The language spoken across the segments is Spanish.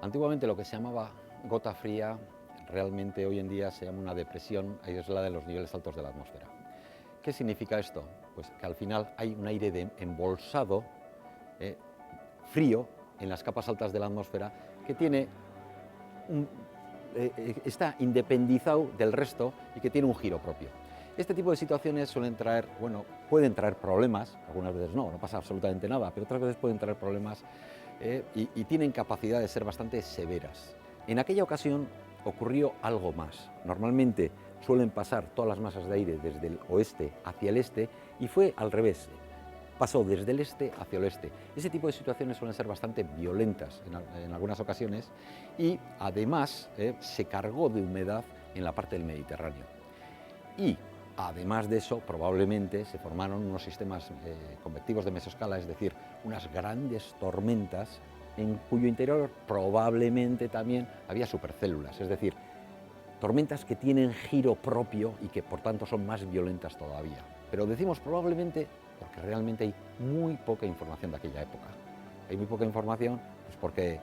Antiguamente lo que se llamaba gota fría, realmente hoy en día se llama una depresión aislada de los niveles altos de la atmósfera. ¿Qué significa esto? Pues que al final hay un aire embolsado, eh, frío, en las capas altas de la atmósfera, que está independizado del resto y que tiene un giro propio. Este tipo de situaciones pueden traer problemas, algunas veces no pasa absolutamente nada, pero otras veces pueden traer problemas y tienen capacidad de ser bastante severas. En aquella ocasión ocurrió algo más. Normalmente suelen pasar todas las masas de aire desde el oeste hacia el este y fue al revés. Pasó desde el este hacia el oeste. Ese tipo de situaciones suelen ser bastante violentas en algunas ocasiones y además se cargó de humedad en la parte del Mediterráneo. Y además de eso, probablemente se formaron unos sistemas convectivos de mesoscala, es decir, unas grandes tormentas en cuyo interior probablemente también había supercélulas, es decir, tormentas que tienen giro propio y que por tanto son más violentas todavía. Pero decimos probablemente porque realmente hay muy poca información de aquella época. Hay muy poca información pues porque,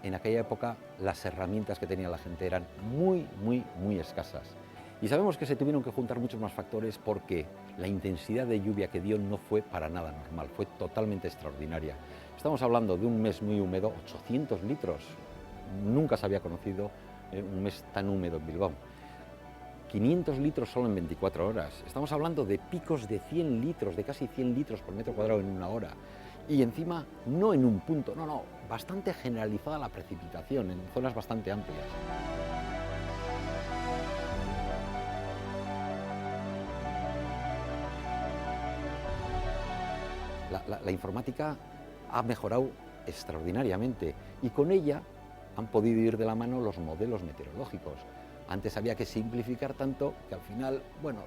en aquella época las herramientas que tenía la gente eran muy escasas. Y sabemos que se tuvieron que juntar muchos más factores porque la intensidad de lluvia que dio no fue para nada normal, fue totalmente extraordinaria. Estamos hablando de un mes muy húmedo, 800 litros. Nunca se había conocido un mes tan húmedo en Bilbao. 500 litros solo en 24 horas. Estamos hablando de picos de 100 litros, de casi 100 litros por metro cuadrado en una hora. Y encima, no en un punto, bastante generalizada la precipitación, en zonas bastante amplias. La informática ha mejorado extraordinariamente y con ella han podido ir de la mano los modelos meteorológicos. Antes había que simplificar tanto que al final,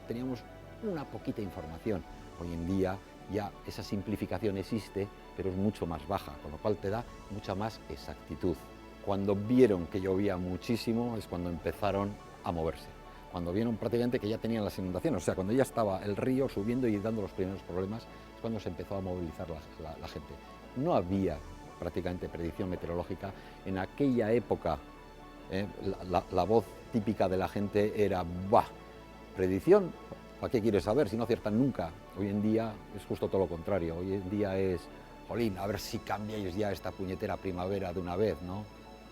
teníamos una poquita información. Hoy en día ya esa simplificación existe, pero es mucho más baja, con lo cual te da mucha más exactitud. Cuando vieron que llovía muchísimo es cuando empezaron a moverse. Cuando vieron prácticamente que ya tenían las inundaciones, o sea, cuando ya estaba el río subiendo y dando los primeros problemas, es cuando se empezó a movilizar la gente. No había prácticamente predicción meteorológica. En aquella época, la voz típica de la gente era ¡bah! ¿Predicción? ¿Para qué quieres saber si no aciertan nunca? Hoy en día es justo todo lo contrario. Hoy en día es, jolín, a ver si cambiáis ya esta puñetera primavera de una vez, ¿no?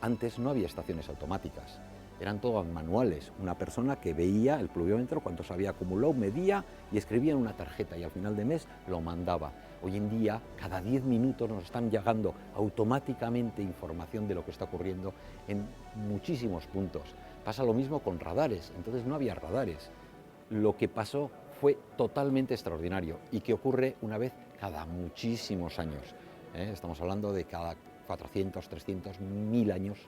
Antes no había estaciones automáticas, eran todas manuales. Una persona que veía el pluviómetro, cuánto se había acumulado, medía y escribía en una tarjeta y al final de mes lo mandaba. Hoy en día, cada 10 minutos nos están llegando automáticamente información de lo que está ocurriendo en muchísimos puntos. Pasa lo mismo con radares, entonces no había radares. Lo que pasó fue totalmente extraordinario y que ocurre una vez cada muchísimos años. Estamos hablando de cada 400, 300, 1000 años.